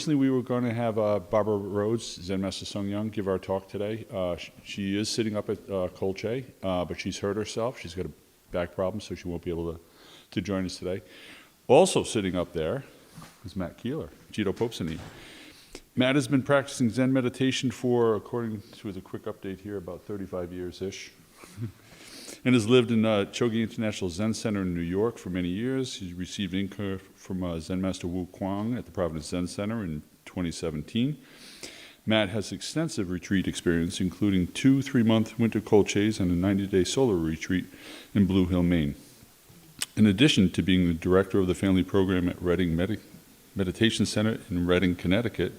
Originally, we were going to have Barbara Rhodes, Zen Master Sung Young, give our talk today. She is sitting up at Kolche, but she's hurt herself. She's got a back problem, so she won't be able to join us today. Also sitting up there is Matt Keeler, JDPSN. Matt has been practicing Zen meditation for, according to the quick update here, about 35 years-ish. And has lived in Chogi International Zen Center in New York for many years. He received inka from Zen Master Wu Kwang at the Providence Zen Center in 2017. Matt has extensive retreat experience, including 2 3-month winter colches and a 90-day solar retreat in Blue Hill, Maine. In addition to being the director of the family program at Reading Meditation Center in Reading, Connecticut,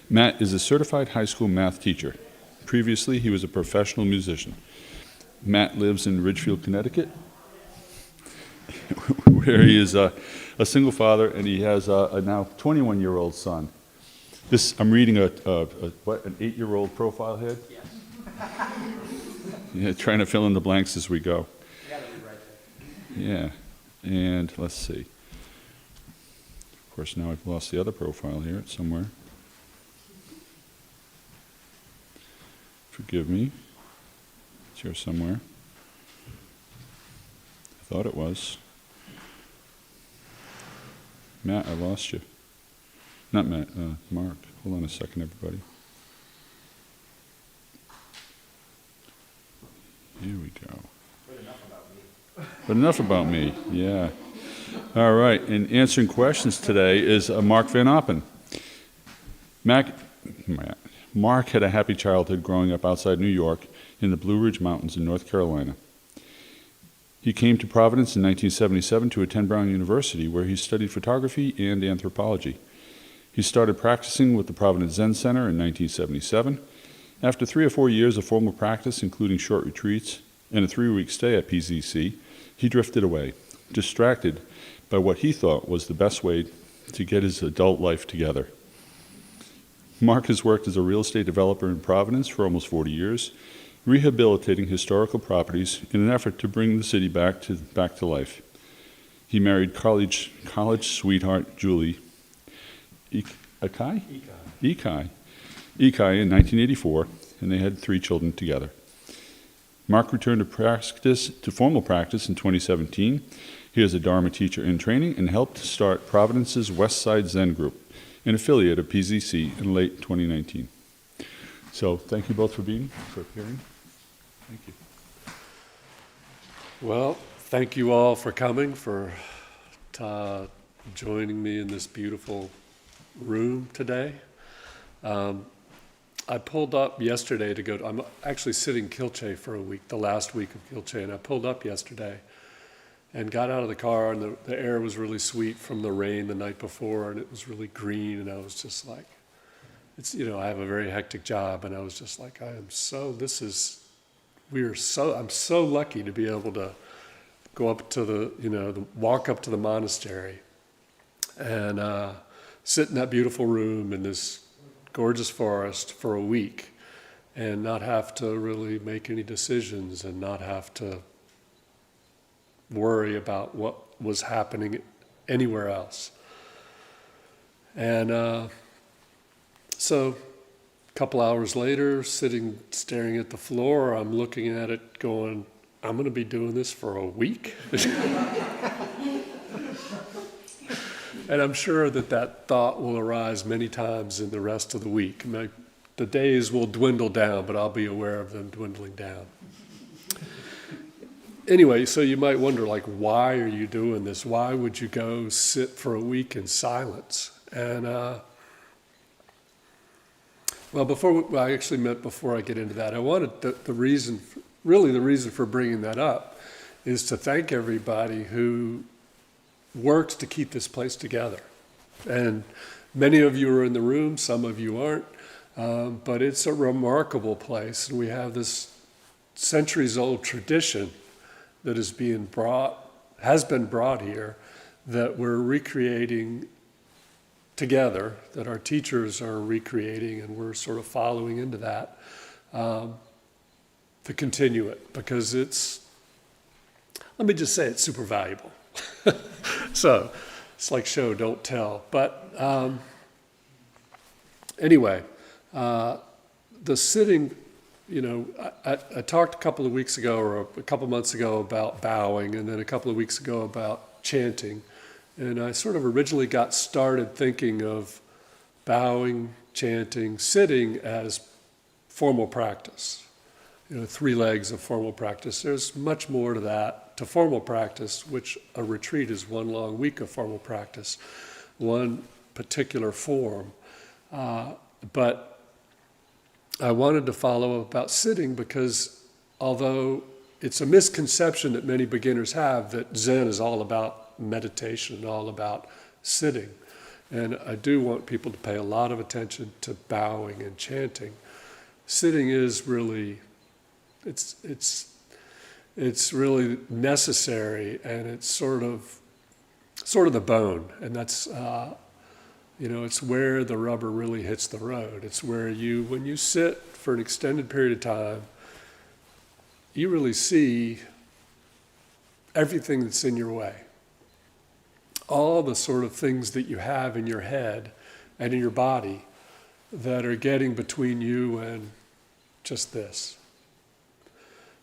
Matt is a certified high school math teacher. Previously, he was a professional musician. Matt lives in Ridgefield, Connecticut, where he is a single father, and he has a now 21-year-old son. I'm reading an 8-year-old profile here? Yes. Yeah, trying to fill in the blanks as we go. Yeah, and let's see. Of course, now I've lost the other profile here somewhere. Forgive me. It's here somewhere. I thought it was. Matt, I lost you. Not Matt, Mark. Hold on a second, everybody. Here we go. But enough about me, yeah. All right, and answering questions today is Mark Van Noppen. Mark had a happy childhood growing up outside New York in the Blue Ridge Mountains in North Carolina. He came to Providence in 1977 to attend Brown University, where he studied photography and anthropology. He started practicing with the Providence Zen Center in 1977. After 3 or 4 years of formal practice, including short retreats and a 3-week stay at PZC, he drifted away, distracted by what he thought was the best way to get his adult life together. Mark has worked as a real estate developer in Providence for almost 40 years, rehabilitating historical properties in an effort to bring the city back to life. He married college sweetheart Julie Ikai in 1984, and they had 3 children together. Mark returned to formal practice in 2017. He is a Dharma teacher in training and helped start Providence's West Side Zen Group, an affiliate of PZC, in late 2019. So thank you both for appearing. Thank you. Well, thank you all for coming, for joining me in this beautiful room today. I pulled up yesterday I'm actually sitting Kilche for a week, the last week of Kilche, and I pulled up yesterday and got out of the car, and the air was really sweet from the rain the night before, and it was really green, and I was just like, I have a very hectic job, and I was just like, I'm so lucky to be able to go up to walk up to the monastery and sit in that beautiful room in this gorgeous forest for a week and not have to really make any decisions and not have to worry about what was happening anywhere else. And so a couple hours later, staring at the floor, I'm looking at it going, I'm going to be doing this for a week? And I'm sure that thought will arise many times in the rest of the week. The days will dwindle down, but I'll be aware of them dwindling down. Anyway, so you might wonder, why are you doing this? Why would you go sit for a week in silence? And before I get into that, I wanted the reason for bringing that up is to thank everybody who works to keep this place together. And many of you are in the room, some of you aren't, but it's a remarkable place. And we have this centuries-old tradition that has been brought here, that we're recreating together, that our teachers are recreating, and we're sort of following into that to continue it, because let me just say it's super valuable. So it's like show, don't tell. But anyway, the sitting, you know, I talked a couple of weeks ago or a couple months ago about bowing, and then a couple of weeks ago about chanting. And I sort of originally got started thinking of bowing, chanting, sitting as formal practice. You know, 3 legs of formal practice. There's much more to that, to formal practice, which a retreat is 1 long week of formal practice, one particular form. But I wanted to follow about sitting because although it's a misconception that many beginners have that Zen is all about meditation, all about sitting. And I do want people to pay a lot of attention to bowing and chanting. Sitting is really, it's really necessary, and it's sort of the bone, and that's, it's where the rubber really hits the road. It's where when you sit for an extended period of time, you really see everything that's in your way. All the sort of things that you have in your head and in your body that are getting between you and just this.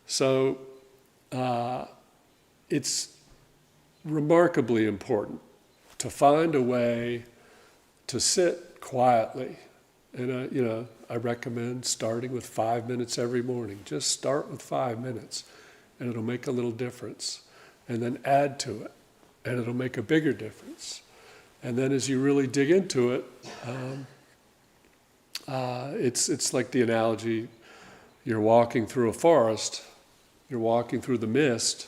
So it's remarkably important to find a way to sit quietly. And I recommend starting with 5 minutes every morning. Just start with 5 minutes, and it'll make a little difference. And then add to it, and it'll make a bigger difference. And then as you really dig into it, it's like the analogy, you're walking through a forest, you're walking through the mist,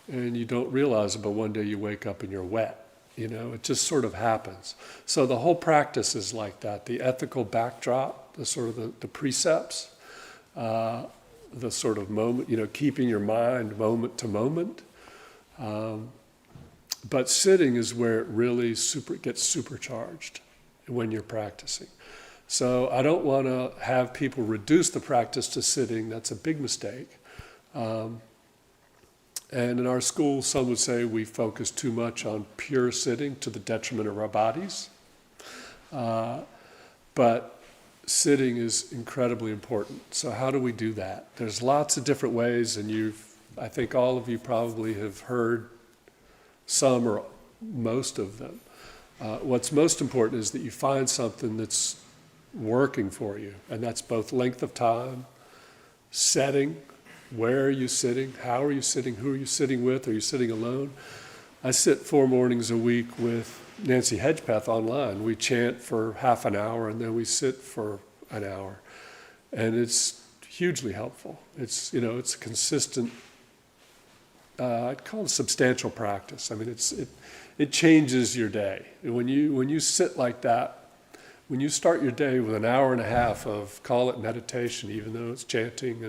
and you don't realize it, but one day you wake up and you're wet. It just sort of happens. So the whole practice is like that. The ethical backdrop, the sort of the precepts, the sort of moment, keeping your mind moment to moment. But sitting is where it really gets supercharged when you're practicing. So I don't want to have people reduce the practice to sitting. That's a big mistake. And in our school, some would say we focus too much on pure sitting to the detriment of our bodies. But sitting is incredibly important. So how do we do that? There's lots of different ways, and I think all of you probably have heard some or most of them. What's most important is that you find something that's working for you, and that's both length of time, setting, where are you sitting, how are you sitting, who are you sitting with, are you sitting alone? I sit 4 mornings a week with Nancy Hedgepeth online. We chant for half an hour, and then we sit for an hour. And it's hugely helpful. It's a consistent, I'd call it substantial practice. I mean, it changes your day. When you sit like that, when you start your day with an hour and a half of, call it meditation, even though it's chanting,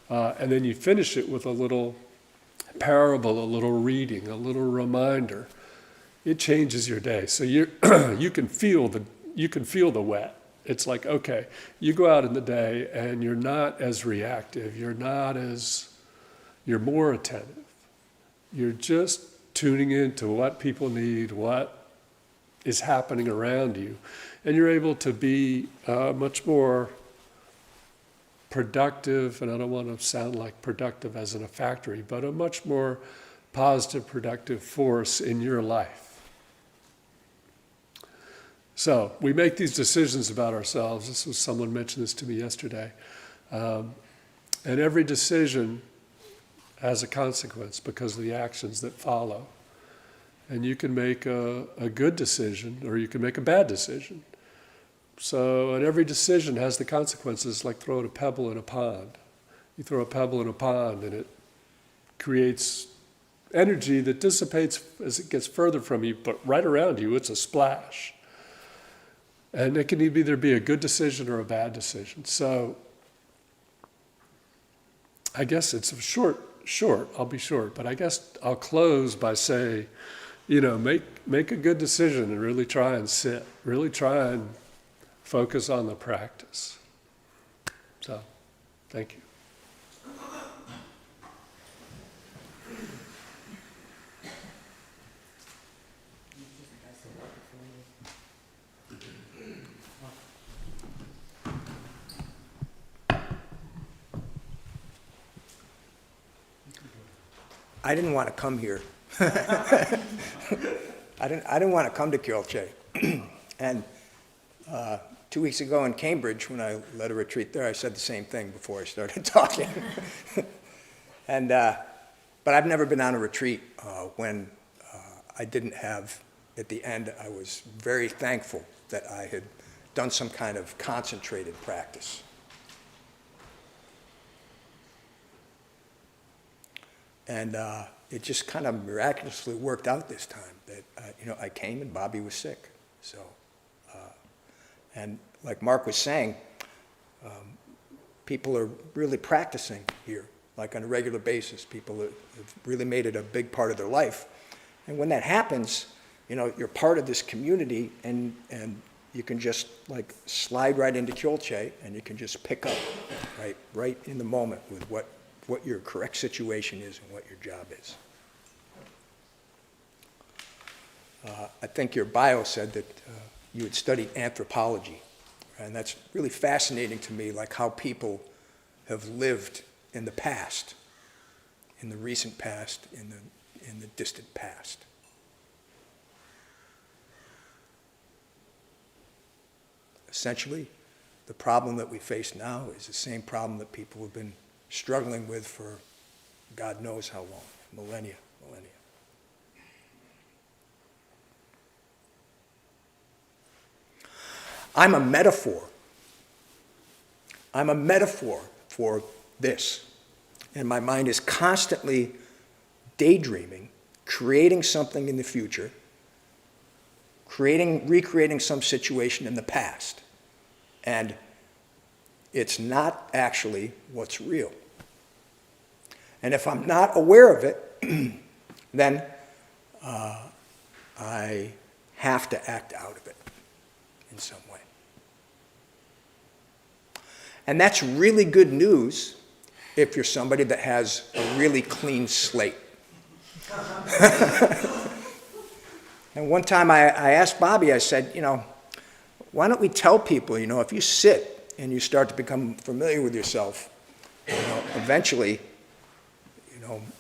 and then you finish it with a little parable, a little reading, a little reminder, it changes your day. So you can feel the wet. It's like, okay, you go out in the day and you're not as reactive, you're more attentive. You're just tuning into what people need, what is happening around you, and you're able to be much more productive, and I don't want to sound like productive as in a factory, but a much more positive, productive force in your life. So we make these decisions about ourselves. Someone mentioned this to me yesterday. And every decision has a consequence because of the actions that follow. And you can make a good decision, or you can make a bad decision. So, and every decision has the consequences, like throwing a pebble in a pond. You throw a pebble in a pond and it creates energy that dissipates as it gets further from you, but right around you, it's a splash. And it can either be a good decision or a bad decision. So, I guess it's short, I'll be short, but I guess I'll close by saying, make a good decision and really try and sit, really try and focus on the practice. So, thank you. I didn't want to come here. I didn't want to come to Kyolche. And 2 weeks ago in Cambridge, when I led a retreat there, I said the same thing before I started talking. And, but I've never been on a retreat when I didn't have, at the end, I was very thankful that I had done some kind of concentrated practice. And it just kind of miraculously worked out this time that, I came and Bobby was sick. So, and like Mark was saying, people are really practicing here, like on a regular basis. People have really made it a big part of their life. And when that happens, you're part of this community, and you can just like slide right into Kyolche, and you can just pick up right in the moment with what your correct situation is and what your job is. I think your bio said that you had studied anthropology, and that's really fascinating to me, like how people have lived in the past, in the recent past, in the distant past. Essentially, the problem that we face now is the same problem that people have been struggling with for God knows how long, millennia. I'm a metaphor. I'm a metaphor for this. And my mind is constantly daydreaming, creating something in the future, recreating some situation in the past. And it's not actually what's real. And if I'm not aware of it, then I have to act out of it in some way. And that's really good news if you're somebody that has a really clean slate. And one time I asked Bobby, I said, why don't we tell people, if you sit and you start to become familiar with yourself, eventually,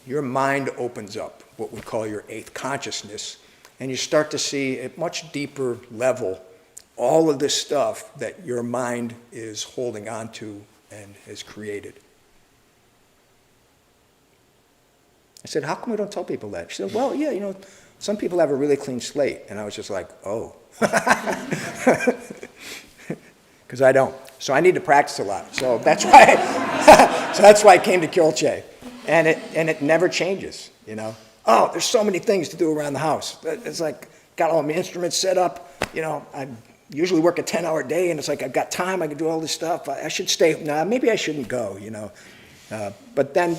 your mind opens up, what we call your eighth consciousness, and you start to see at much deeper level all of this stuff that your mind is holding on to and has created. I said, how come we don't tell people that? She said, well, yeah, some people have a really clean slate. And I was just like, oh. Because I don't. So I need to practice a lot. So that's why I came to Kyolche. And it never changes, Oh, there's so many things to do around the house. It's like, got all my instruments set up. I usually work a 10-hour day, and it's like, I've got time, I can do all this stuff. I should stay. No, maybe I shouldn't go, But then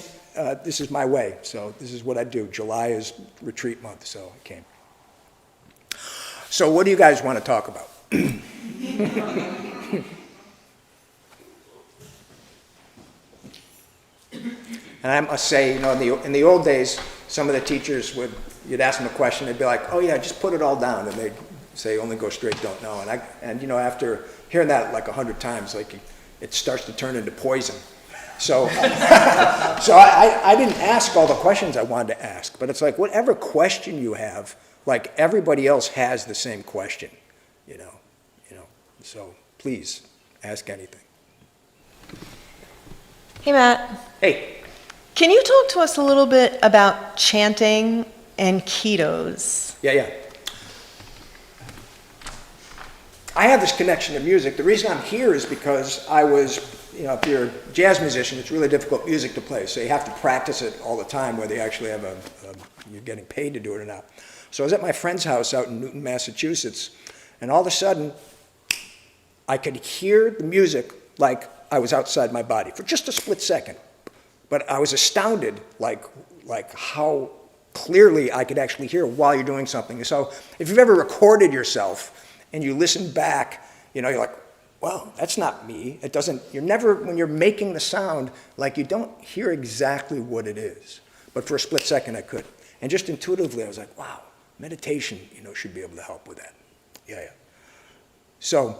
this is my way, so this is what I do. July is retreat month, so I came. So what do you guys want to talk about? And I must say, in the old days, some of the teachers you'd ask them a question, they'd be like, oh yeah, just put it all down, and they'd say, only go straight, don't know. And after hearing that like 100 times, like it starts to turn into poison. So, I didn't ask all the questions I wanted to ask, but it's like whatever question you have, like everybody else has the same question, So please ask anything. Hey, Matt. Hey. Can you talk to us a little bit about chanting and Kidos? Yeah. I have this connection to music. The reason I'm here is because I was, if you're a jazz musician, it's really difficult music to play. So you have to practice it all the time, whether you actually have you're getting paid to do it or not. So I was at my friend's house out in Newton, Massachusetts, and all of a sudden, I could hear the music like I was outside my body for just a split second. But I was astounded, like how clearly I could actually hear while you're doing something. So if you've ever recorded yourself and you listen back, you're like, wow, that's not me. You're never, when you're making the sound, like you don't hear exactly what it is. But for a split second I could. And just intuitively I was like, wow, meditation, should be able to help with that. Yeah. So,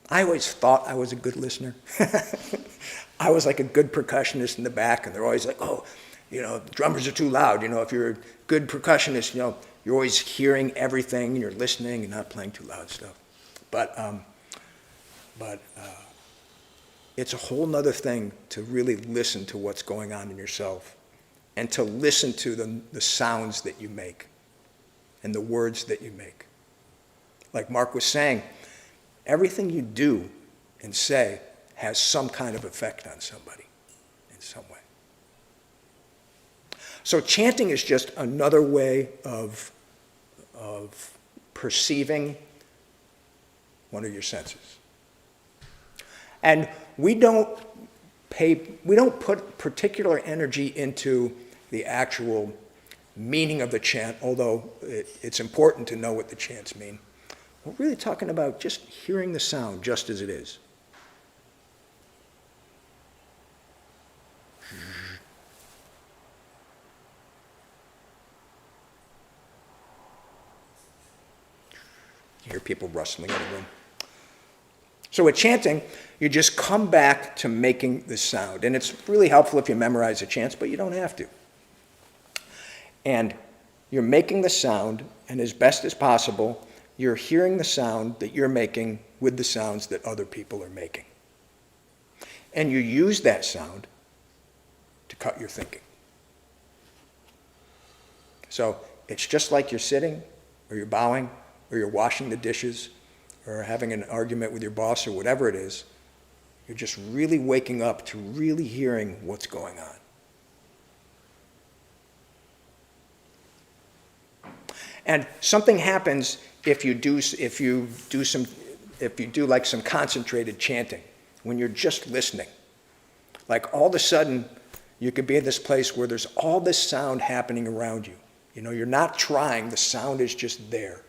I always thought I was a good listener. I was like a good percussionist in the back, and they're always like, oh, the drummers are too loud. If you're a good percussionist, you're always hearing everything, and you're listening and not playing too loud stuff. But it's a whole nother thing to really listen to what's going on in yourself and to listen to the sounds that you make and the words that you make. Like Mark was saying, everything you do and say has some kind of effect on somebody in some way. So chanting is just another way of perceiving one of your senses. And we don't put particular energy into the actual meaning of the chant, although it's important to know what the chants mean. We're really talking about just hearing the sound just as it is. You hear people rustling in the room. So with chanting, you just come back to making the sound. And it's really helpful if you memorize the chants, but you don't have to. And you're making the sound, and as best as possible, you're hearing the sound that you're making with the sounds that other people are making. And you use that sound to cut your thinking. So it's just like you're sitting, or you're bowing, or you're washing the dishes, or having an argument with your boss, or whatever it is. You're just really waking up to really hearing what's going on. And something happens if you do like some concentrated chanting, when you're just listening. Like all of a sudden, you could be in this place where there's all this sound happening around you. You're not trying, the sound is just there.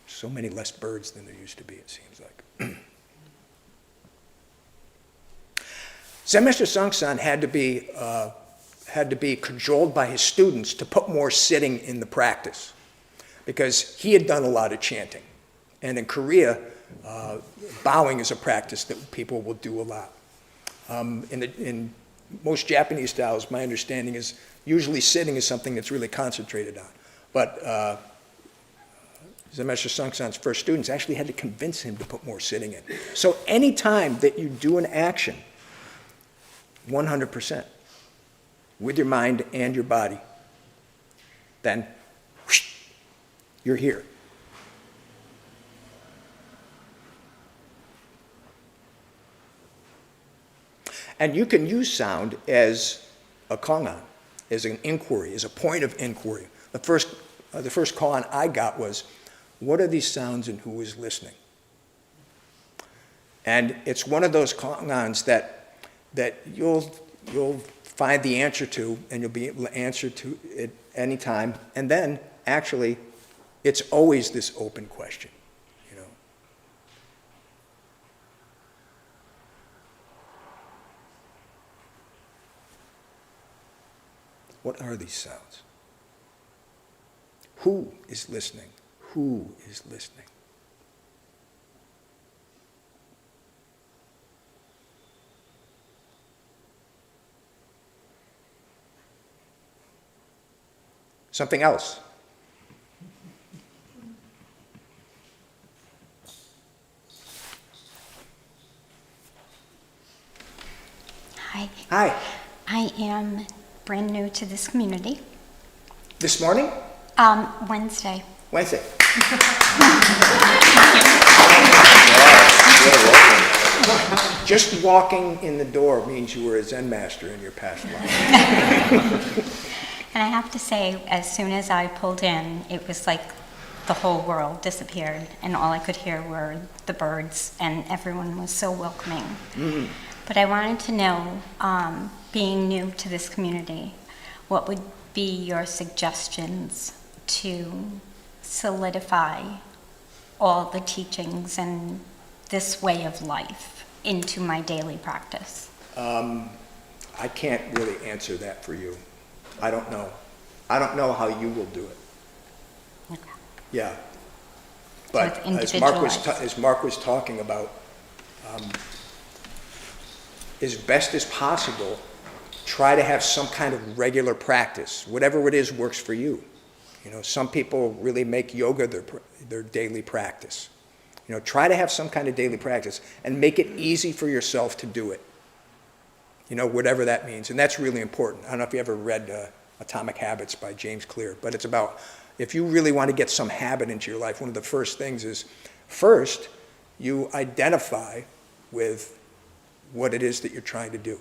So many less birds than there used to be, it seems like. Zen Master Sangsan had to be cajoled by his students to put more sitting in the practice, because he had done a lot of chanting. And in Korea, bowing is a practice that people will do a lot. In most Japanese styles, my understanding is usually sitting is something that's really concentrated on. But Zen Master Sangsan's first students actually had to convince him to put more sitting in. So any time that you do an action, 100%, with your mind and your body, then whoosh, you're here. And you can use sound as a kongan, as an inquiry, as a point of inquiry. The first koan I got was, what are these sounds and who is listening? And it's one of those kongans that you'll find the answer to, and you'll be able to answer to it any time. And then, actually, it's always this open question, What are these sounds? Who is listening? Who is listening? Something else. Hi. Hi. I am brand new to this community. This morning? Wednesday. Wednesday. Just walking in the door means you were a Zen master in your past life. And I have to say, as soon as I pulled in, it was like the whole world disappeared, and all I could hear were the birds, and everyone was so welcoming. Mm-hmm. But I wanted to know, being new to this community, what would be your suggestions to solidify all the teachings and this way of life into my daily practice? I can't really answer that for you. I don't know. I don't know how you will do it. Okay. Yeah. But it's individualized. as Mark was talking about, as best as possible, try to have some kind of regular practice. Whatever it is works for you. You know, some people really make yoga their daily practice. You know, try to have some kind of daily practice and make it easy for yourself to do it. You know, whatever that means. And that's really important. I don't know if you ever read Atomic Habits by James Clear, but it's about if you really want to get some habit into your life, one of the first things is first you identify with what it is that you're trying to do.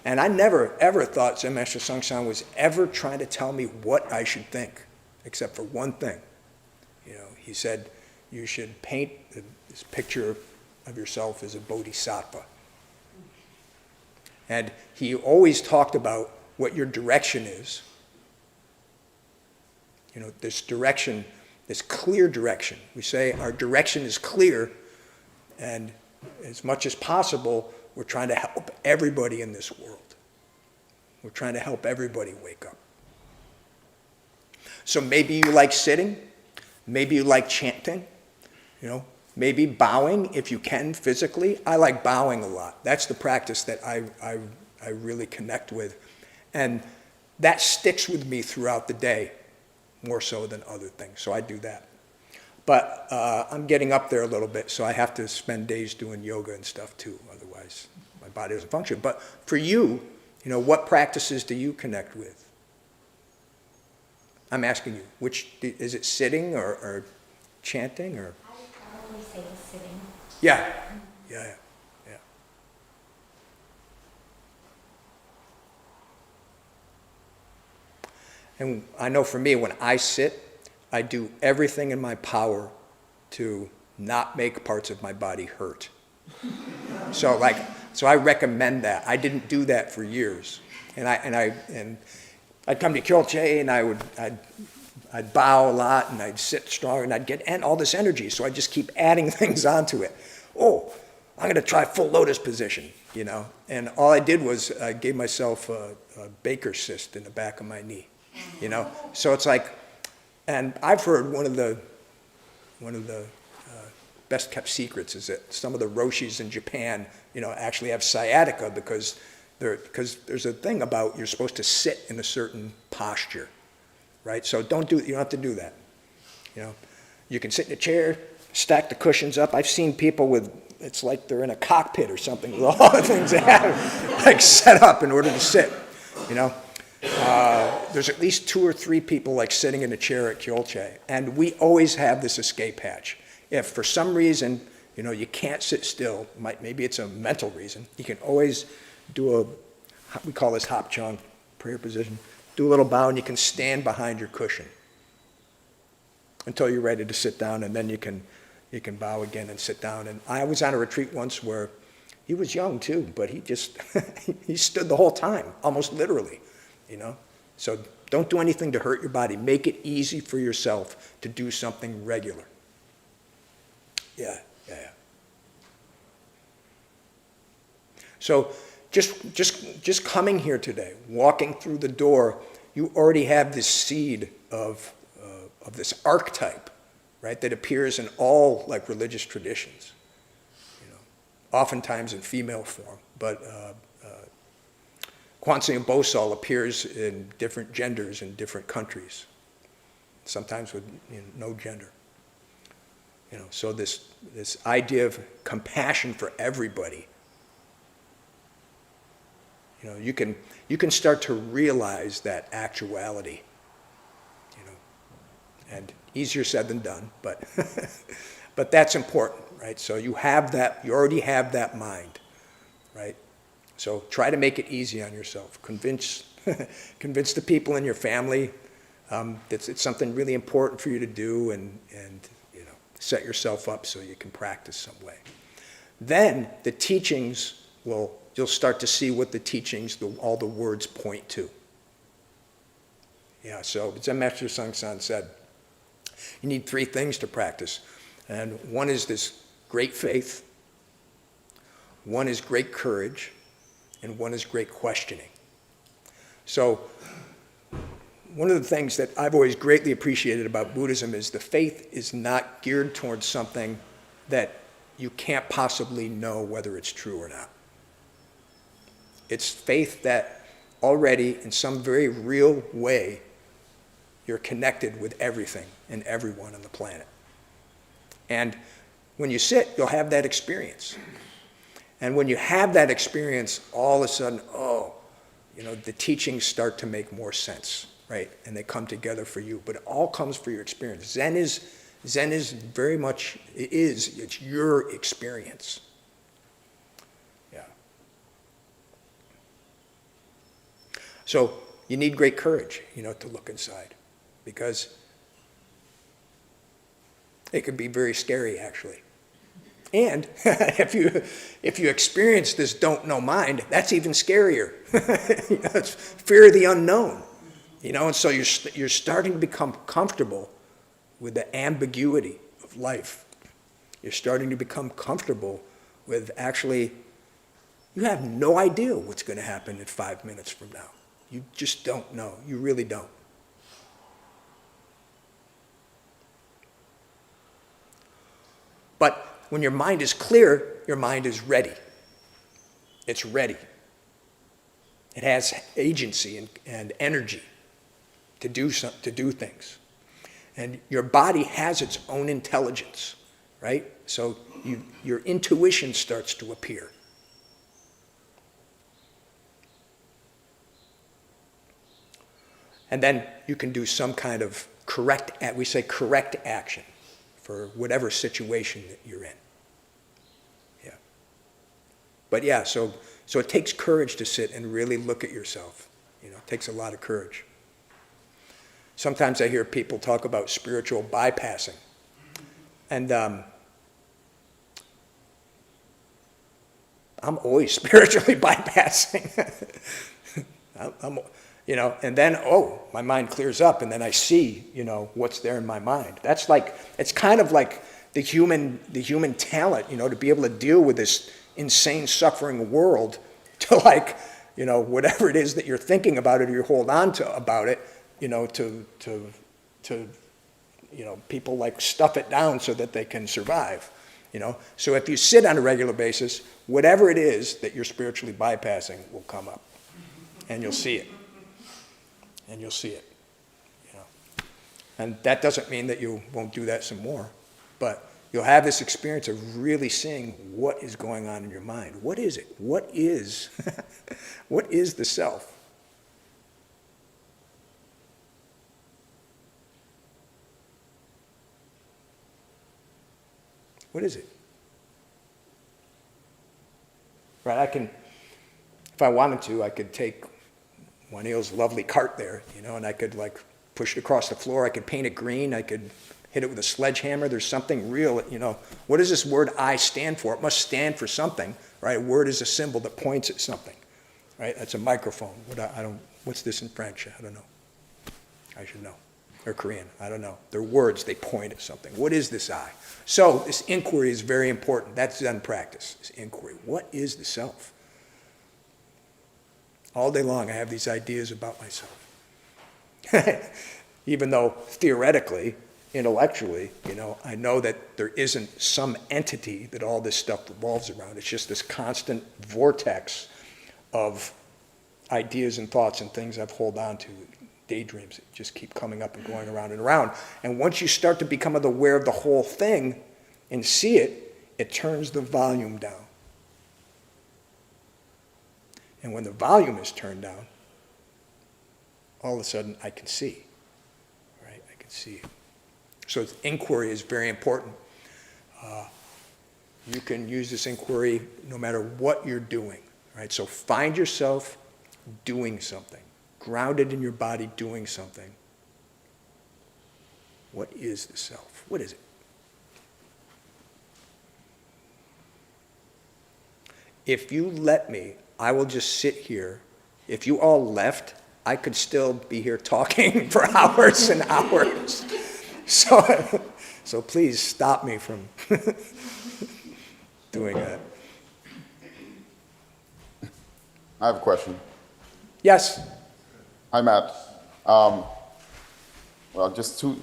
And I never, ever thought Zen Master Sung was ever trying to tell me what I should think, except for one thing. You know, he said, you should paint this picture of yourself as a bodhisattva. And he always talked about what your direction is. You know, this direction, this clear direction. We say our direction is clear, and as much as possible, we're trying to help everybody in this world. We're trying to help everybody wake up. So maybe you like sitting, maybe you like chanting, you know, maybe bowing if you can physically. I like bowing a lot. That's the practice that I really connect with. And that sticks with me throughout the day, more so than other things. So I do that. But I'm getting up there a little bit, so I have to spend days doing yoga and stuff too. Otherwise, my body doesn't function. But for you, you know, what practices do you connect with? I'm asking you, which, is it sitting or chanting or? I always say sitting. Yeah. And I know for me, when I sit, I do everything in my power to not make parts of my body hurt. So I recommend that. I didn't do that for years. And I'd come to Kyolche and I'd bow a lot and I'd sit strong and I'd get all this energy. So I just keep adding things onto it. Oh, I'm going to try full lotus position, you know. And all I did was I gave myself a Baker's cyst in the back of my knee, you know. So it's like, and I've heard one of the best kept secrets is that some of the roshis in Japan, you know, actually have sciatica because there's a thing about you're supposed to sit in a certain posture, right? So you don't have to do that. You know, you can sit in a chair, stack the cushions up. I've seen people it's like they're in a cockpit or something with all the things they have like set up in order to sit, you know. There's at least 2 or 3 people like sitting in a chair at Kyolche, and we always have this escape hatch. If for some reason, you know, you can't sit still, maybe it's a mental reason, you can always do we call this hop chung, prayer position, do a little bow and you can stand behind your cushion until you're ready to sit down, and then you can bow again and sit down. And I was on a retreat once where he was young too, but he just, he stood the whole time, almost literally, you know. So don't do anything to hurt your body. Make it easy for yourself to do something regular. Yeah. So just coming here today, walking through the door, you already have this seed of this archetype, right, that appears in all like religious traditions, you know, oftentimes in female form, but Kwanzaa Bosal appears in different genders in different countries, sometimes with no gender. You know, so this idea of compassion for everybody, you know, you can start to realize that actuality, you know, and easier said than done, but but that's important, right? So you already have that mind, right? So try to make it easy on yourself. Convince the people in your family that it's something really important for you to do, and you know, set yourself up so you can practice some way. Then the teachings you'll start to see what the teachings, all the words point to. Yeah, so Zen Master Sung said, you need 3 things to practice. And one is this great faith, one is great courage, and one is great questioning. So one of the things that I've always greatly appreciated about Buddhism is the faith is not geared towards something that you can't possibly know whether it's true or not. It's faith that already, in some very real way, you're connected with everything and everyone on the planet. And when you sit, you'll have that experience. And when you have that experience, all of a sudden, oh, you know, the teachings start to make more sense, right? And they come together for you. But it all comes for your experience. Zen is very much, it's your experience. Yeah. So you need great courage, you know, to look inside, because it can be very scary, actually. And if you experience this don't know mind, that's even scarier. You know, it's fear of the unknown. You know, and so you're starting to become comfortable with the ambiguity of life. You're starting to become comfortable with actually, you have no idea what's going to happen in 5 minutes from now. You just don't know. You really don't. But when your mind is clear, your mind is ready. It's ready. It has agency and energy to do things. And your body has its own intelligence, right? So your intuition starts to appear. And then you can do some kind of correct action for whatever situation that you're in. Yeah. But yeah, so it takes courage to sit and really look at yourself. You know, it takes a lot of courage. Sometimes I hear people talk about spiritual bypassing. And I'm always spiritually bypassing. You know, and then, oh, my mind clears up, and then I see, you know, what's there in my mind. That's like, it's kind of like the human talent, you know, to be able to deal with this insane suffering world, to like, you know, whatever it is that you're thinking about it or you hold on to about it, you know, to you know, people like stuff it down so that they can survive, you know. So if you sit on a regular basis, whatever it is that you're spiritually bypassing will come up, and you'll see it. And you'll see it, you know. And that doesn't mean that you won't do that some more, but you'll have this experience of really seeing what is going on in your mind. What is it? What is, what is the self? What is it? Right, if I wanted to, I could take Juanil's lovely cart there, you know, and I could like push it across the floor. I could paint it green. I could hit it with a sledgehammer. There's something real, you know. What does this word I stand for? It must stand for something, right? A word is a symbol that points at something, right? That's a microphone. What's this in French? I don't know. I should know. Or Korean, I don't know. They're words, they point at something. What is this I? So this inquiry is very important. That's Zen practice, this inquiry. What is the self? All day long I have these ideas about myself. Even though theoretically, intellectually, you know, I know that there isn't some entity that all this stuff revolves around. It's just this constant vortex of ideas and thoughts and things I've held on to, daydreams that just keep coming up and going around and around. And once you start to become aware of the whole thing and see it, it turns the volume down. And when the volume is turned down, all of a sudden I can see, right? I can see. So inquiry is very important. You can use this inquiry no matter what you're doing, right? So find yourself doing something, grounded in your body doing something. What is the self? What is it? If you let me, I will just sit here. If you all left, I could still be here talking for hours and hours. So please stop me from doing that. I have a question. Yes. Hi, Matt. Well, just two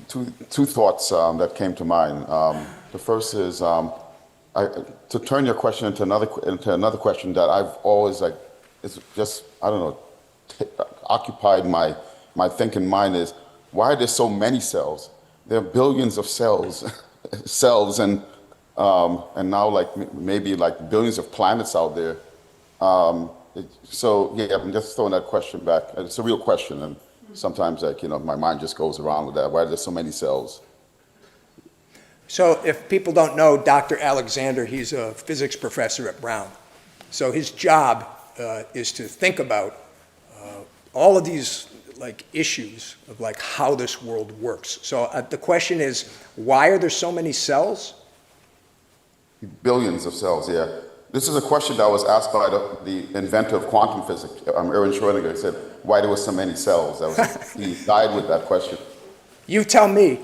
thoughts that came to mind. The first is to turn your question into another question that I've always it's just, I don't know, occupied my thinking mind is, why are there so many cells? There are billions of cells, and now maybe billions of planets out there. So yeah, I'm just throwing that question back. It's a real question, and sometimes my mind just goes around with that. Why are there so many cells? So if people don't know Dr. Alexander, he's a physics professor at Brown. So his job is to think about all of these issues of how this world works. So the question is, why are there so many cells? Billions of cells, yeah. This is a question that was asked by the inventor of quantum physics, Erwin Schrödinger. He said, why there were so many cells? He died with that question. You tell me.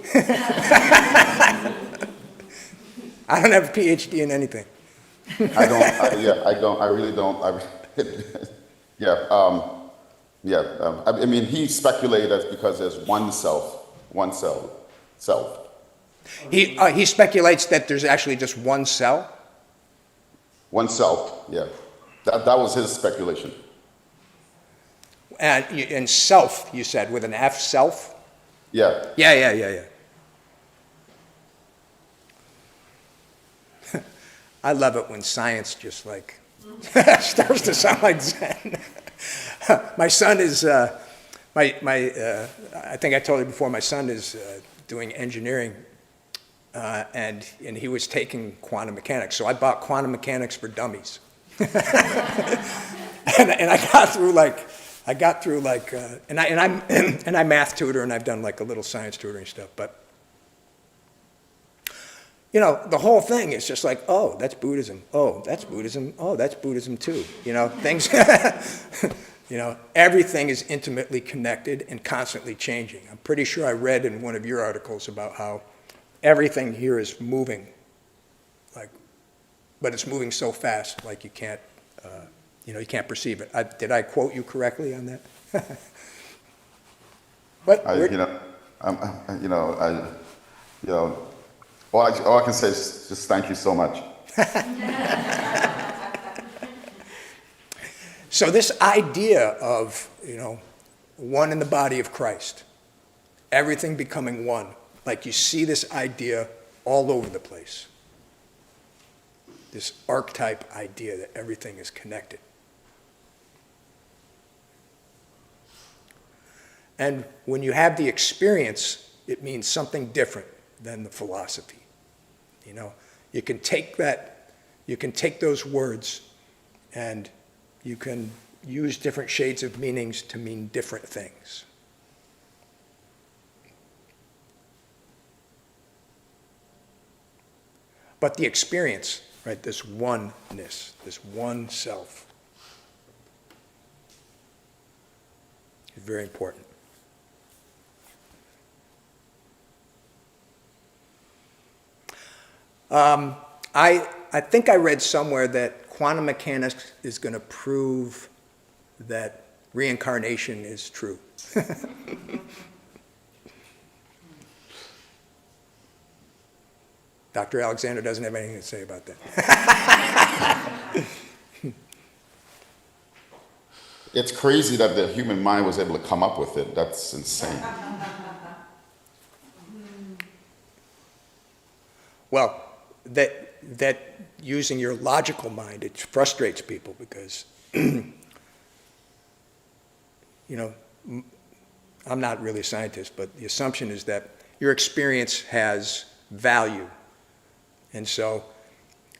I don't have a PhD in anything. I really don't. I mean, he speculated that's because there's one cell. He speculates that there's actually just one cell? One cell, yeah. That was his speculation. And self, you said, with an F, self? Yeah. Yeah. I love it when science just starts to sound like Zen. My son is, I think I told you before, my son is doing engineering, and he was taking quantum mechanics. So I bought quantum mechanics for dummies. and I got through and I math tutor, and I've done a little science tutoring stuff, but the whole thing is just oh, that's Buddhism. Oh, that's Buddhism. Oh, that's Buddhism too. Things, everything is intimately connected and constantly changing. I'm pretty sure I read in one of your articles about how everything here is moving, but it's moving so fast, you can't, you can't perceive it. Did I quote you correctly on that? All I can say is just thank you so much. So this idea of, one in the body of Christ, everything becoming one, you see this idea all over the place. This archetype idea that everything is connected. And when you have the experience, it means something different than the philosophy. You can take those words and you can use different shades of meanings to mean different things. But the experience, this oneness, this one self, is very important. I think I read somewhere that quantum mechanics is going to prove that reincarnation is true. Dr. Alexander doesn't have anything to say about that. It's crazy that the human mind was able to come up with it. That's insane. Well, that using your logical mind, it frustrates people because, I'm not really a scientist, but the assumption is that your experience has value. And so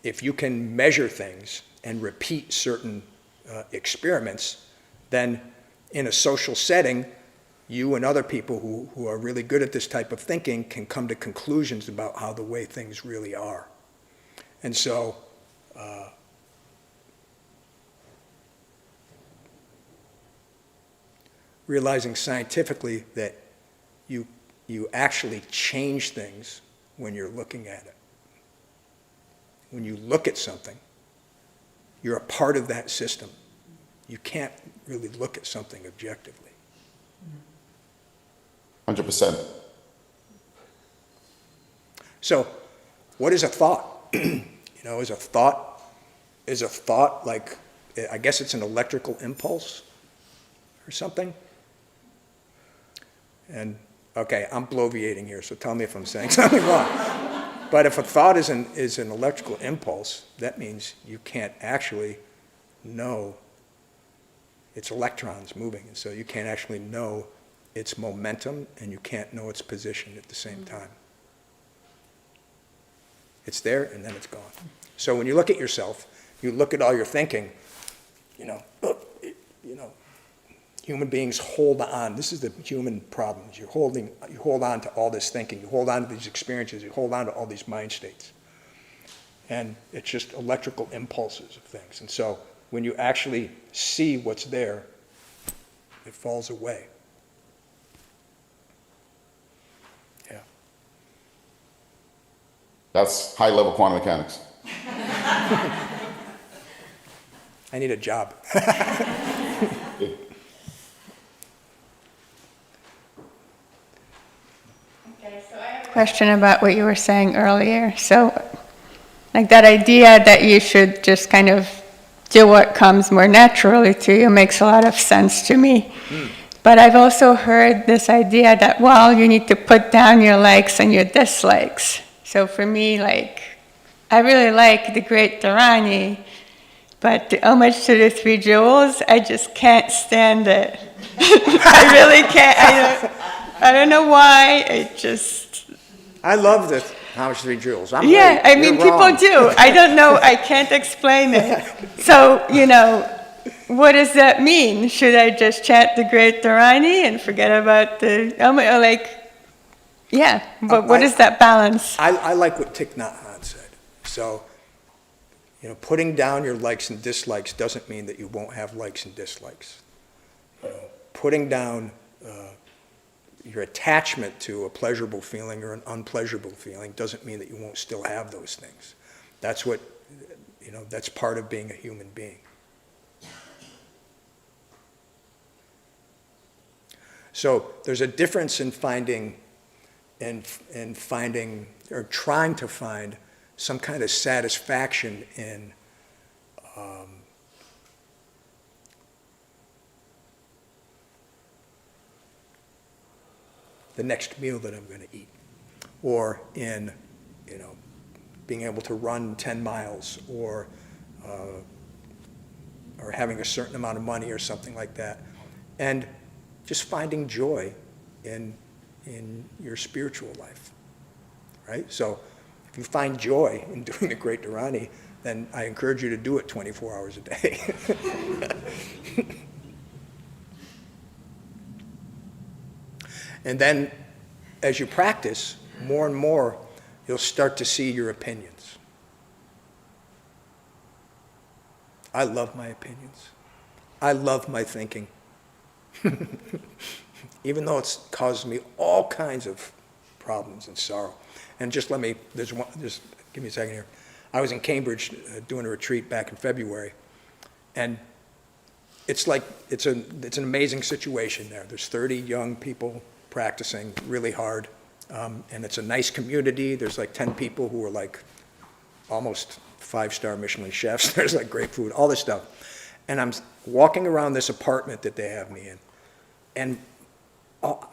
if you can measure things and repeat certain experiments, then in a social setting, you and other people who are really good at this type of thinking can come to conclusions about how the way things really are. And so realizing scientifically that you actually change things when you're looking at it. When you look at something, you're a part of that system. You can't really look at something objectively. 100%. So, what is a thought? You know, is a thought like, I guess it's an electrical impulse or something? And, okay, I'm bloviating here, so tell me if I'm saying something wrong. But if a thought is an electrical impulse, that means you can't actually know its electrons moving. And so you can't actually know its momentum, and you can't know its position at the same time. It's there, and then it's gone. So when you look at yourself, you look at all your thinking, you know, human beings hold on. This is the human problem. You hold on to all this thinking. You hold on to these experiences. You hold on to all these mind states. And it's just electrical impulses of things. And so when you actually see what's there, it falls away. Yeah. That's high-level quantum mechanics. I need a job. Question about what you were saying earlier. So, like that idea that you should just kind of do what comes more naturally to you makes a lot of sense to me. But I've also heard this idea that, well, you need to put down your likes and your dislikes. So for me, like, I really like the Great Dharani, but the homage to the Three Jewels, I just can't stand it. I really can't. I don't know why. I love the Homage to Three Jewels. I'm Yeah, right. I mean, You're wrong. people do. I don't know. I can't explain it. So, you know, what does that mean? Should I just chant the Great Dharani and forget about the, or like, yeah, but what is that balance? I like what Thich Nhat Hanh said. So, you know, putting down your likes and dislikes doesn't mean that you won't have likes and dislikes. You know, putting down your attachment to a pleasurable feeling or an unpleasurable feeling doesn't mean that you won't still have those things. That's what, you know, that's part of being a human being. So there's a difference in finding or trying to find some kind of satisfaction in the next meal that I'm going to eat, or in, you know, being able to run 10 miles, or having a certain amount of money or something like that, and just finding joy in your spiritual life, right? So if you find joy in doing the Great Dharani, then I encourage you to do it 24 hours a day. And then, as you practice, more and more, you'll start to see your opinions. I love my opinions. I love my thinking. Even though it's caused me all kinds of problems and sorrow. And just give me a second here. I was in Cambridge doing a retreat back in February, and it's like, it's an amazing situation there. There's 30 young people practicing really hard, and it's a nice community. There's like 10 people who are like almost 5-star Michelin chefs. There's like great food, all this stuff. And I'm walking around this apartment that they have me in, and all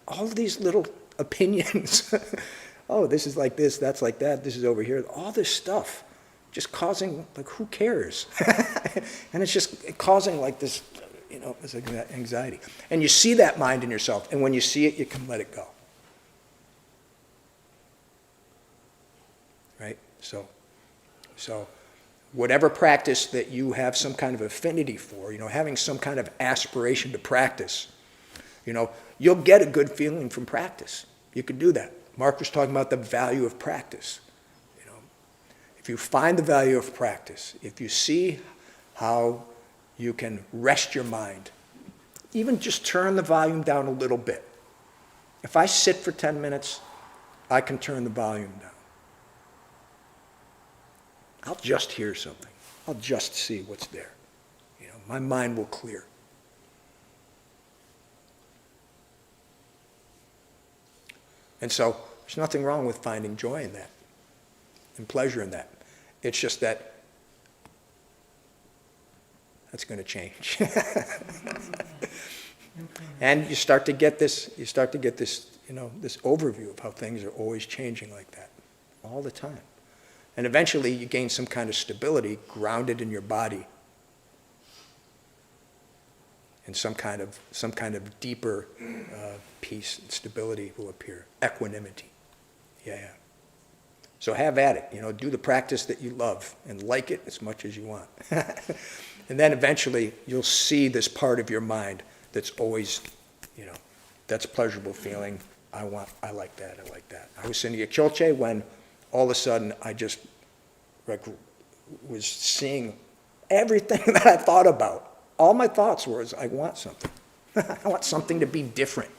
of these little opinions, oh, this is like this, that's like that, this is over here, all this stuff, just causing, like, who cares? And it's just causing like this, you know, this anxiety. And you see that mind in yourself, and when you see it, you can let it go. Right? So whatever practice that you have some kind of affinity for, you know, having some kind of aspiration to practice, you know, you'll get a good feeling from practice. You can do that. Mark was talking about the value of practice. You know, if you find the value of practice, if you see how you can rest your mind, even just turn the volume down a little bit. If I sit for 10 minutes, I can turn the volume down. I'll just hear something. I'll just see what's there. You know, my mind will clear. And so There's nothing wrong with finding joy in that and pleasure in that. It's just that that's going to change. And you start to get this, this overview of how things are always changing like that, all the time. And eventually you gain some kind of stability grounded in your body. And some kind of deeper peace and stability will appear. Equanimity. Yeah. So have at it. Do the practice that you love and like it as much as you want. And then eventually you'll see this part of your mind that's always, that's a pleasurable feeling. I like that. I was sitting at Kyolche when all of a sudden I just was seeing everything that I thought about. All my thoughts was, I want something. I want something to be different.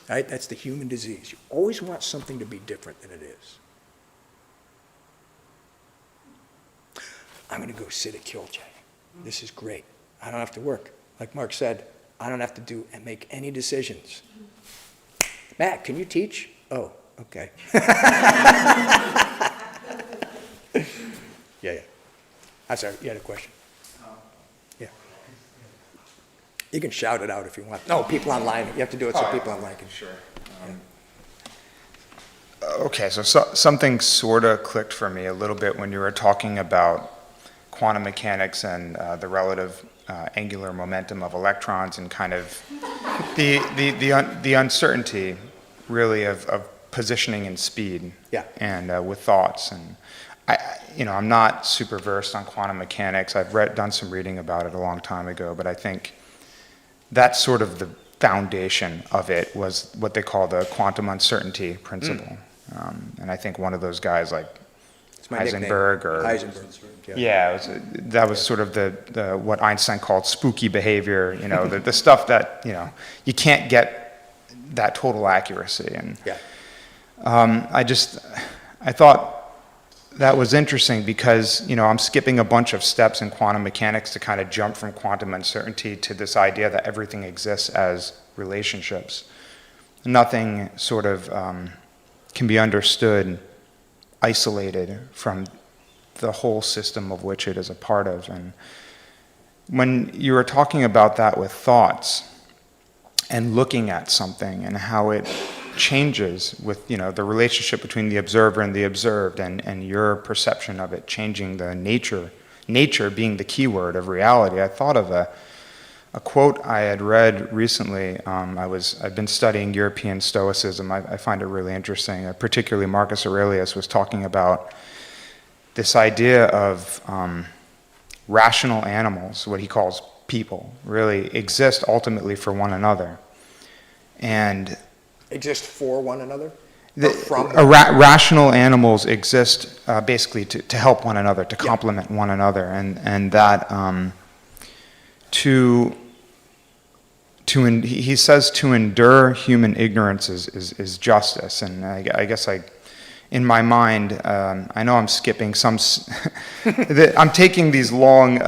Right? That's the human disease. You always want something to be different than it is. I'm going to go sit at Kyolche. This is great. I don't have to work. Like Mark said, I don't have to do and make any decisions. Matt, can you teach? Oh, okay. Yeah. I'm sorry, you had a question? Yeah. You can shout it out if you want. No, people online. You have to do it so people online can. Sure. Okay, so something sort of clicked for me a little bit when you were talking about quantum mechanics and the relative angular momentum of electrons and kind of the uncertainty, really, of positioning and speed. Yeah. And with thoughts. And I'm not super versed on quantum mechanics. I've done some reading about it a long time ago, but I think that's sort of the foundation of it was what they call the quantum uncertainty principle. And I think one of those guys like Heisenberg or that was sort of the what Einstein called spooky behavior, the stuff that you can't get that total accuracy. And I thought that was interesting because I'm skipping a bunch of steps in quantum mechanics to kind of jump from quantum uncertainty to this idea that everything exists as relationships. Nothing sort of can be understood isolated from the whole system of which it is a part of. And when you were talking about that with thoughts and looking at something and how it changes with the relationship between the observer and the observed and your perception of it changing the nature being the key word of reality, I thought of a quote I had read recently. I've been studying European Stoicism. I find it really interesting. Particularly Marcus Aurelius was talking about this idea of rational animals, what he calls people, really exist ultimately for one another. And exist for one another? Rational animals exist basically to help one another, to complement one another, and that he says to endure human ignorance is justice. And I guess in my mind, I know I'm skipping some. I'm taking these long,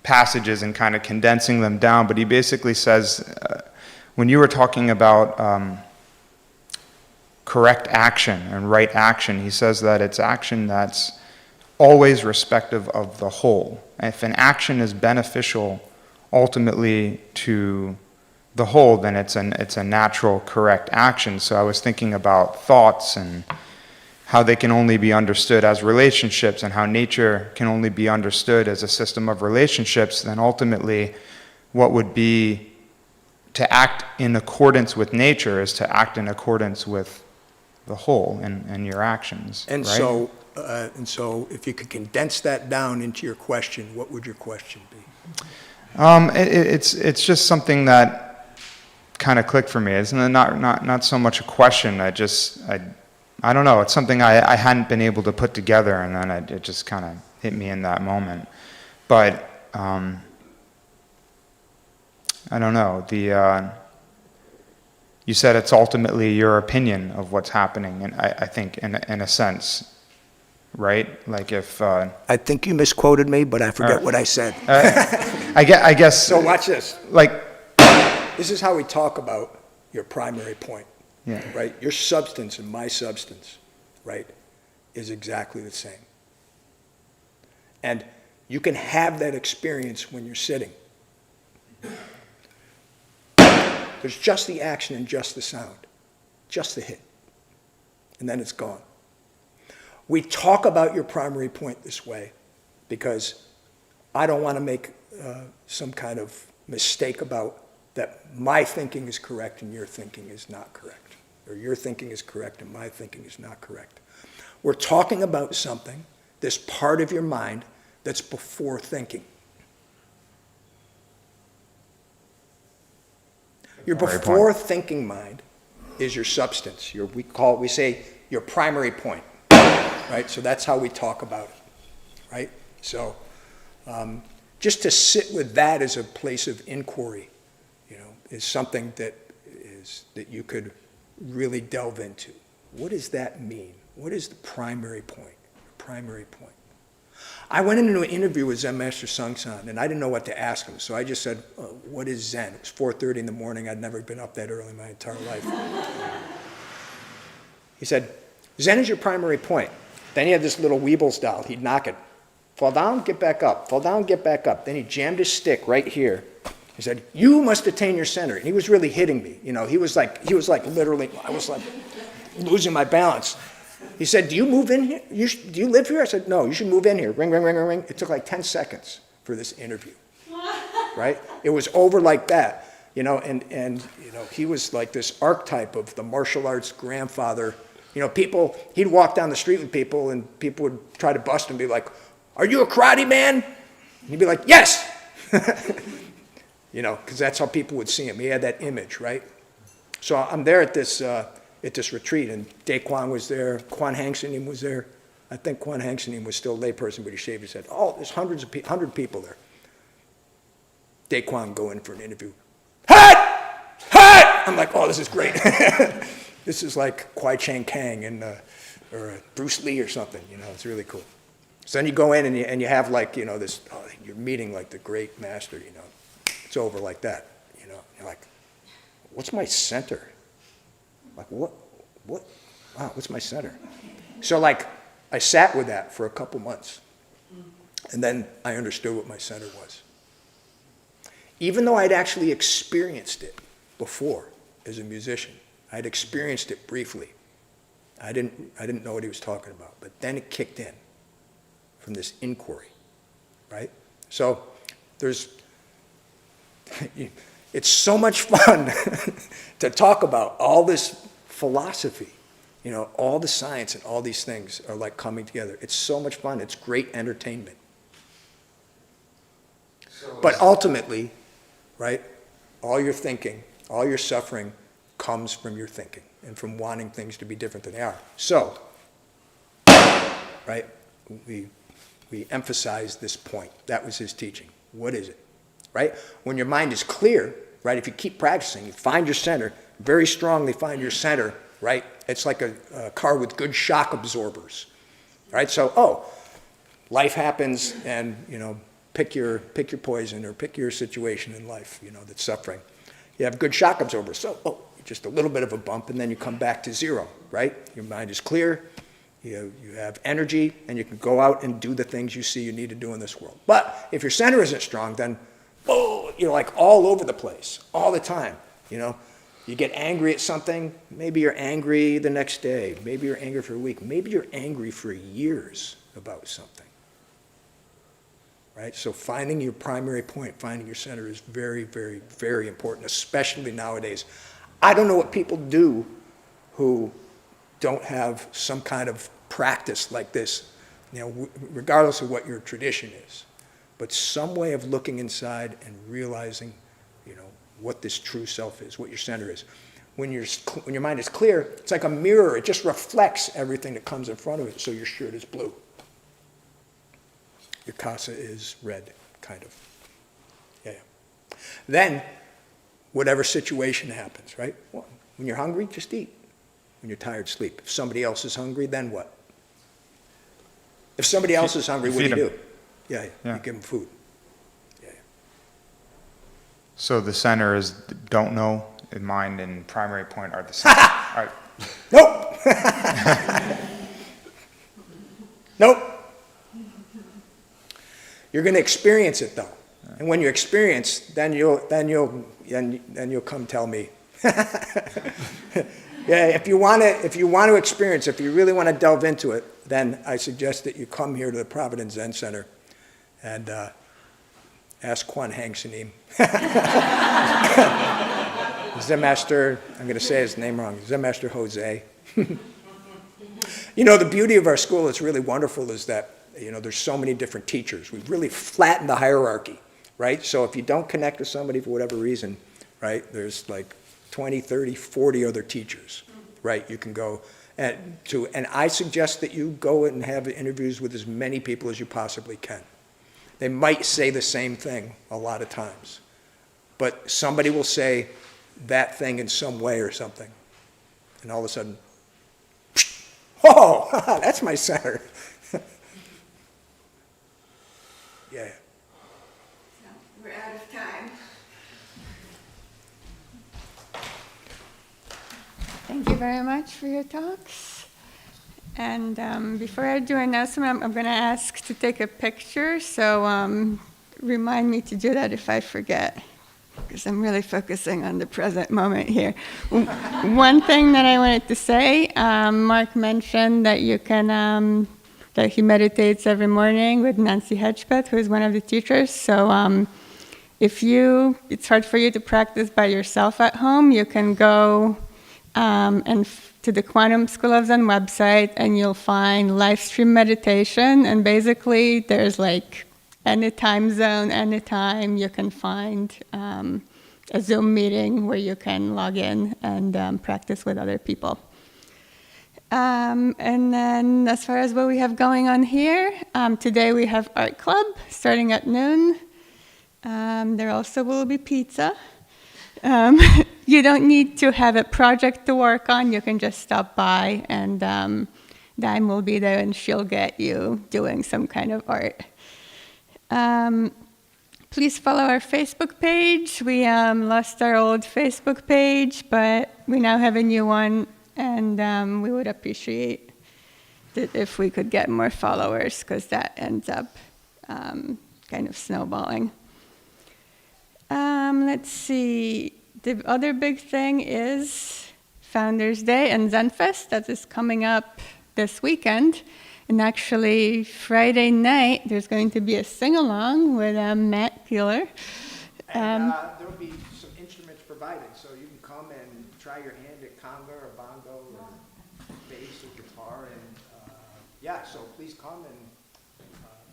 passages and kind of condensing them down. But he basically says, when you were talking about correct action and right action, he says that it's action that's always respective of the whole. If an action is beneficial ultimately to the whole, then it's a natural, correct action. So I was thinking about thoughts and how they can only be understood as relationships and how nature can only be understood as a system of relationships. Then ultimately what would be to act in accordance with nature is to act in accordance with the whole and your actions. And right? So if you could condense that down into your question, what would your question be? It's just something that kind of clicked for me. It's not so much a question. I don't know. It's something I hadn't been able to put together, and then it just kind of hit me in that moment. But I don't know. You said it's ultimately your opinion of what's happening, and I think in a sense, right? Like if I think you misquoted me, but I forget what I said. I guess. So watch this. Like. This is how we talk about your primary point. Yeah. right? Your substance and my substance, right, is exactly the same. And you can have that experience when you're sitting. There's just the action and just the sound, just the hit, and then it's gone. We talk about your primary point this way because I don't want to make some kind of mistake about that my thinking is correct and your thinking is not correct, or your thinking is correct and my thinking is not correct. We're talking about something, this part of your mind that's before thinking. Your before thinking mind is your substance. We say your primary point, right? So that's how we talk about it, right? So just to sit with that as a place of inquiry, is something that you could really delve into. What does that mean? What is the primary point? Primary point. I went into an interview with Zen Master Sung-san, and I didn't know what to ask him, so I just said, what is Zen? It was 4:30 in the morning. I'd never been up that early in my entire life. He said, Zen is your primary point. Then he had this little Weebles doll. He'd knock it. Fall down, get back up. Fall down, get back up. Then he jammed his stick right here. He said, you must attain your center. And he was really hitting me. He was like literally, I was like losing my balance. He said, do you move in here? Do you live here? I said, no, you should move in here. Ring, ring, ring, ring, ring. It took like 10 seconds for this interview, right? It was over like that, and he was like this archetype of the martial arts grandfather. He'd walk down the street with people, and people would try to bust him and be like, are you a karate man? And he'd be like, yes! Because that's how people would see him. He had that image, right? So I'm there at this retreat, and Kwan was there, Kwan Hangsonim was there. I think Kwan Hangsonim was still a layperson, but he shaved his head. Oh, there's 100 people there. Kwan go in for an interview. Hut! Hut! I'm like, oh, this is great. This is like Kwai Chang Kang or Bruce Lee or something. It's really cool. So then you go in and you have like, this, you're meeting like the great master, It's over like that, You're like, what's my center? Like, what, wow, what's my center? So like, I sat with that for a couple months, and then I understood what my center was. Even though I'd actually experienced it before as a musician, I'd experienced it briefly. I didn't know what he was talking about, but then it kicked in from this inquiry, right? So it's so much fun to talk about all this philosophy, all the science and all these things are like coming together. It's so much fun. It's great entertainment. But ultimately, right, all your thinking, all your suffering comes from your thinking and from wanting things to be different than they are. So, right, we emphasize this point. That was his teaching. What is it? Right? When your mind is clear, right, if you keep practicing, you find your center, very strongly find your center, right? It's like a car with good shock absorbers, right? So, life happens and, pick your poison or pick your situation in life, that's suffering. You have good shock absorbers. So, just a little bit of a bump and then you come back to zero, right? Your mind is clear. You have energy, and you can go out and do the things you see you need to do in this world. But if your center isn't strong, then, you're like all over the place, all the time, You get angry at something, maybe you're angry the next day, maybe you're angry for a week, maybe you're angry for years about something, right? So finding your primary point, finding your center is very, very, very important, especially nowadays. I don't know what people do who don't have some kind of practice like this, regardless of what your tradition is, but some way of looking inside and realizing, what this true self is, what your center is. When your mind is clear, it's like a mirror. It just reflects everything that comes in front of it. So your shirt is blue. Your casa is red, kind of. Yeah. Then, whatever situation happens, right? Well, when you're hungry, just eat. When you're tired, sleep. If somebody else is hungry, then what? If somebody else is hungry, what do you do? Yeah, you give them food. So the center is don't know mind and primary point are the same. Nope. Nope. You're going to experience it though, and when you experience, then you'll come tell me. Yeah, if you want to experience, if you really want to delve into it, then I suggest that you come here to the Providence Zen Center and ask Kwan Hangsanim. Zen Master, I'm going to say his name wrong, Zen Master Jose. You know, the beauty of our school that's really wonderful is that, you know, there's so many different teachers. We've really flattened the hierarchy, right? So if you don't connect with somebody for whatever reason, right, there's like 20, 30, 40 other teachers, right? You can go to, and I suggest that you go and have interviews with as many people as you possibly can. They might say the same thing a lot of times, but somebody will say that thing in some way or something, and all of a sudden, oh, that's my center. Yeah. We're out of time. Thank you very much for your talks. And before I do an announcement, I'm going to ask to take a picture. So remind me to do that if I forget, because I'm really focusing on the present moment here. One thing that I wanted to say, Mark mentioned that you can, that he meditates every morning with Nancy Hedgepeth, who is one of the teachers. So if it's hard for you to practice by yourself at home, you can go to the Quantum School of Zen website, and you'll find live stream meditation. And basically, there's like any time zone, any time you can find a Zoom meeting where you can log in and practice with other people. And then as far as what we have going on here, today we have art club starting at noon. There also will be pizza. You don't need to have a project to work on. You can just stop by, and Dime will be there, and she'll get you doing some kind of art. Please follow our Facebook page. We lost our old Facebook page, but we now have a new one, and we would appreciate it if we could get more followers, because that ends up kind of snowballing. Let's see. The other big thing is Founders Day and ZenFest that is coming up this weekend. And actually, Friday night, there's going to be a sing-along with Matt Keeler. And there will be some instruments provided, so you can come and try your hand at conga or bongo or bass or guitar. And yeah, so please come, and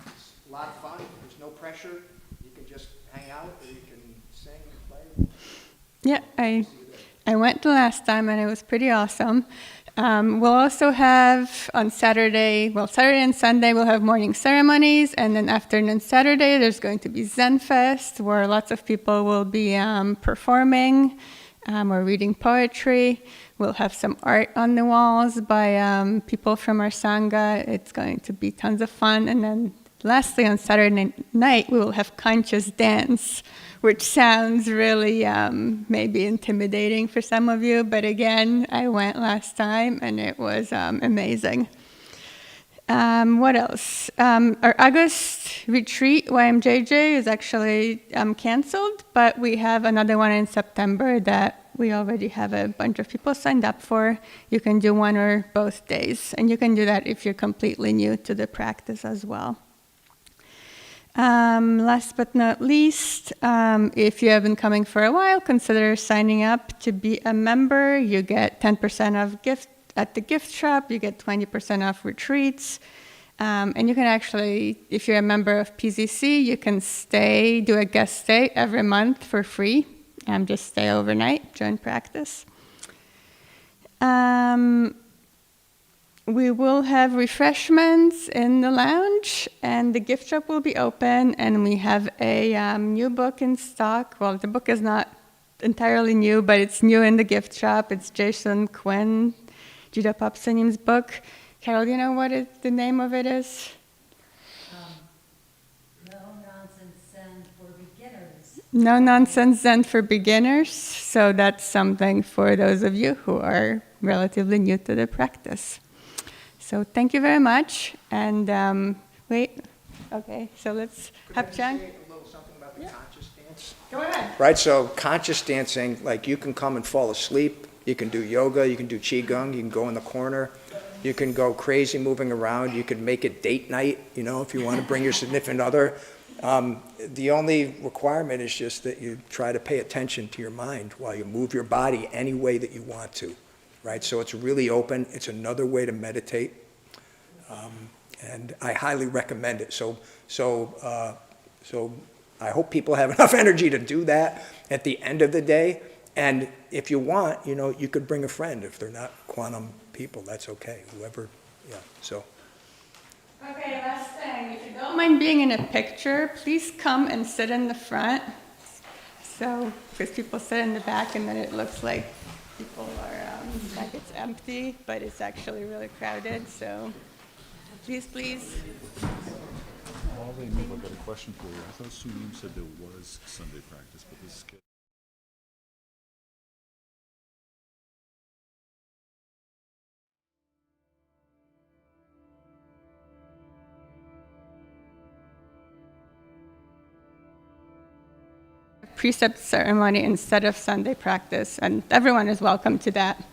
it's a lot of fun. There's no pressure. You can just hang out, or you can sing and play. Yeah, I went the last time, and it was pretty awesome. We'll also have on Saturday and Sunday, we'll have morning ceremonies, and then afternoon Saturday, there's going to be ZenFest, where lots of people will be performing or reading poetry. We'll have some art on the walls by people from our Sangha. It's going to be tons of fun. And then lastly, on Saturday night, we will have conscious dance, which sounds really maybe intimidating for some of you, but again, I went last time and it was amazing. What else? Our August retreat, YMJJ, is actually canceled, but we have another one in September that we already have a bunch of people signed up for. You can do one or both days, and you can do that if you're completely new to the practice as well. Last but not least, if you have been coming for a while, consider signing up to be a member. You get 10% off gift at the gift shop. You get 20% off retreats. And you can actually, if you're a member of PZC, you can do a guest stay every month for free. Just stay overnight, join practice. We will have refreshments in the lounge, and the gift shop will be open, and we have a new book in stock. Well, the book is not entirely new, but it's new in the gift shop. It's Jason Quinn, JDPSN's book. Carol, do you know what the name of it is? No Nonsense Zen for Beginners. No nonsense Zen for beginners. So that's something for those of you who are relatively new to the practice. So thank you very much. And wait, okay, so let's have Chang. A little something about the conscious dance. Go ahead. Right, so conscious dancing, like you can come and fall asleep, you can do yoga, you can do qigong, you can go in the corner, you can go crazy moving around, you can make it date night, you know, if you want to bring your significant other. The only requirement is just that you try to pay attention to your mind while you move your body any way that you want to, right? So it's really open, it's another way to meditate, and I highly recommend it. So I hope people have enough energy to do that at the end of the day. And if you want, you know, you could bring a friend if they're not quantum people. That's okay. Whoever, yeah. So. Okay, last thing. If you don't mind being in a picture, please come and sit in the front. So, because people sit in the back and then it looks like people are, like it's empty, but it's actually really crowded. So, please. While they move, I've got a question for you. I thought Sunim said there was Sunday practice, but this is good. Precept ceremony instead of Sunday practice, and everyone is welcome to that.